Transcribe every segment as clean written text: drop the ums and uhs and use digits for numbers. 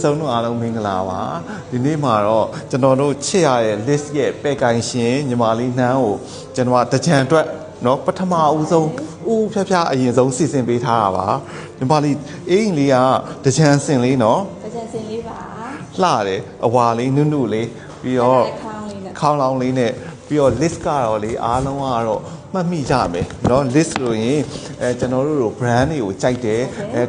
ဆုံးတော့အားလုံးမင်္ဂလာပါဒီနေ့မှာတော့ကျွန်တော်တို့ချစ်ရတဲ့ list ရဲ့ပဲ့ကိုင်ရှင်ညီမလေးနှမ်းကိုကျွန်တော်ကတကြံအတွက်เนาะပထမဦးဆုံးဦးဖျားဖျားအရင်ဆုံးစီစဉ်ပေးထားတာပါညီမလေးအင်းလေးကတကြံစင်လေးเนาะတကြံစင်လေးပါလှတယ်အဝါလေးနုနုလေးပြီးတော့ခေါင်းလောင်းလေးနဲ့ပြီးတော့ list ကတော့လေအားလုံးကတော့မှတ်မိကြမယ်เนาะ list လို့ရင်ကျွန်တော်တို့ brand တွေကိုကြိုက်တယ်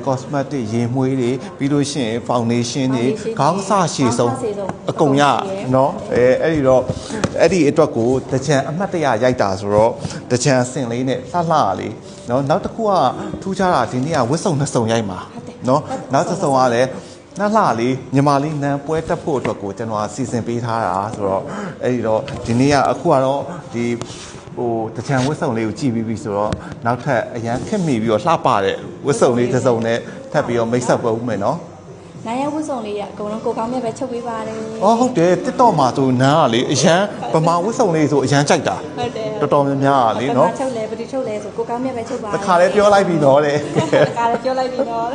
cosmetic ရေမွှေးတွေပြီးလို့ရှိရင် foundation တွေခေါင်းစရှည်ဆုံးအကုန်ရเนาะအဲ့ဒီတော့အဲ့ဒီအတွက်ကိုတကြံအမှတ်တရရိုက်တာဆိုတော့တကြံစင်လေးနဲ့လှလှလေးเนาะနောက်တစ်ခုကထူးခြားတာဒီနေ့ကဝတ်စုံနှစ်စုံရိုက်မှာเนาะနောက်တစ်စုံကလည်းနှလှလေးညီမလေးနန်းပွဲတက်ဖို့အတွက်ကိုကျွန်တော်စီစဉ်ပေးထားတာဆိုတော့အဲ့ဒီတော့ဒီနေ့ကအခုကတော့ဒီတချံဝတ်စုံလေးကိုကြည့်ပြီးပြီဆိုတော့နောက်ထပ်အရန်ခက်မိပြီးတော့လှပတဲ့ဝတ်စုံလေးတစ်စုံနဲ့ထပ်ပြီးတော့မိတ်ဆက်ပုံမယ်နော်နိုင်ရဝတ်စုံလေးကအကုန်လုံးကိုကောင်းမြတ်ပဲချုပ်ပေးပါတယ်အော်ဟုတ်တယ်တစ်တော့မှာဆိုနန်းကလေအရန်ဗမာဝတ်စုံလေးဆိုအရန်ကြိုက်တာဟုတ်တယ်တော်တော်များများကလေနော်ချုပ်လဲပတိချုပ်လဲဆိုကိုကောင်းမြတ်ပဲချုပ်ပါတခါလဲပြောလိုက်ပြီနော်တဲ့တခါလဲပြောလိုက်ပြီနော်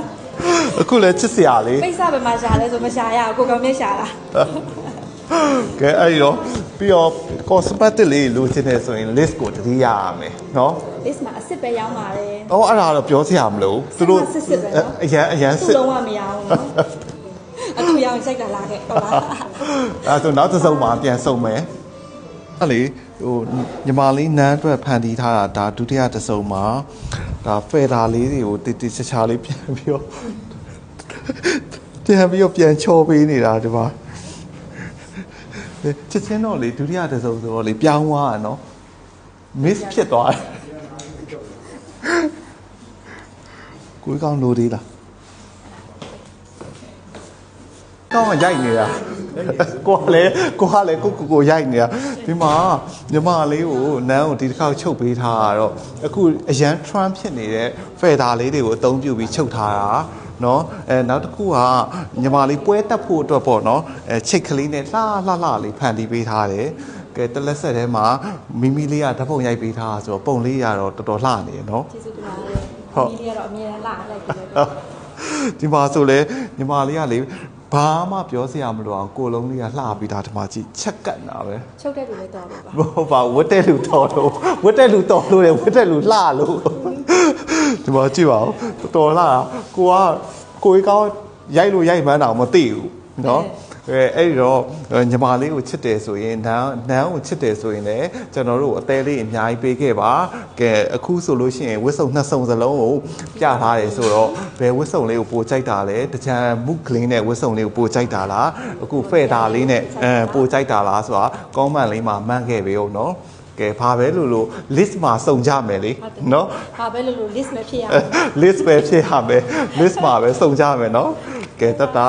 အခုလဲချစ်စရာလေးပိတ်စပဲမှာရှာလဲဆိုမရှာရဘူးကိုကောင်းမြတ်ရှာတာကဲအဲ့တော့ပြီးတော့ cosmetic လေးလိုချင်တယ်ဆိုရင် list ကိုတတိယရမယ်เนาะ list မှာအစ်စ်ပဲရောင်းပါတယ်။အော်အဲ့ဒါတော့ပြောစရာမလို။သူတို့စစ်ပဲเนาะအရန်စစ်လုံးဝမရအောင်เนาะအတူရောင်းစိတ်တာလာခဲ့ဟုတ်လားအဲ့ဆိုနောက်တစ်စုံမှာပြန်စုံမယ်အဲ့လေဟိုညီမလေးနန်းအတွက်ဖန်တီးထားတာဒါဒုတိယတစ်စုံမှာဒါဖယ်တာလေးတွေကိုတိတိချာချာလေးပြန်ပြီးတော့ပြန်ချော်ပေးနေတာဒီမှာချက်ချင်းတော့လေဒုတိယတစ်စုံဆိုတော့လေပြောင်းသွားတာနော် miss ဖြစ်သွားတယ်ကိုယ်ကောင်းလို့သေးလားကောင်းကရိုက်နေတာကိုကလည်းကိုရိုက်နေတာဒီမှာညီမလေးကိုနန်းကိုဒီတစ်ခါချုပ်ပေးထားတာတော့အခုအရန် trend ဖြစ်နေတဲ့ feather လေးတွေကိုအသုံးပြုပြီးချုပ်ထားတာနော်နောက်တစ်ခုကညီမလေးပွဲတက်ဖို့အတွက်ပေါ့နော်ချိတ်ကလေးနဲ့လှလေးဖန်တီးပေးထားတယ်ကဲတလက်ဆက်ထဲမှာမိမိလေးကဓာတ်ပုံရိုက်ပေးထားဆိုတော့ပုံလေးရတော့တော်တော်လှနေရနော်ကျေးဇူးတင်ပါတယ်မိလေးကတော့အမြဲတမ်းလှလိုက်ပြီးတော့ဒီမှာဆိုလဲညီမလေးကလေဘာမှပြောစရာမလိုအောင်ကိုလုံးလေးကလှပြီးသားဒီမှာကြည့်ချက်ကတ်တာပဲချုပ်တဲ့လူလည်းတော်ပါဟုတ်ပါဝတ်တဲ့လူတော်လို့ဝတ်တဲ့လူတော်လို့လေဝတ်တဲ့လူလှလို့ဒီမှာကြည့်ပါဦးတော်လှကိုကြီးကောင်းရိုက်လို့ရိုက်မှန်းတော့မသိဘူးเนาะအဲ့ဒီတော့ညီမလေးကိုချစ်တယ်ဆိုရင်နန်းကိုချစ်တယ်ဆိုရင်လည်းကျွန်တော်တို့အသေးလေးအများကြီးပေးခဲ့ပါကဲအခုဆိုလို့ရှိရင်ဝတ်စုံနှစ်စုံစလုံးကိုပြထားတယ်ဆိုတော့ဘယ်ဝတ်စုံလေးကိုပိုကြိုက်တာလဲတကြံမုကလင်းနဲ့ဝတ်စုံလေးကိုပိုကြိုက်တာလားအခုဖဲ့တာလေးနဲ့ပိုကြိုက်တာလားဆိုတာ comment လေးမှာမှန်းခဲ့ပေးဦးเนาะကဲဘာပဲလို့ list မှာစုံကြမယ်လေเนาะဘာပဲလို့ list ပဲဖြစ်ရမယ် list ပဲဖြစ်ရမယ် list မှာပဲစုံကြမယ်เนาะကဲတတ်တာ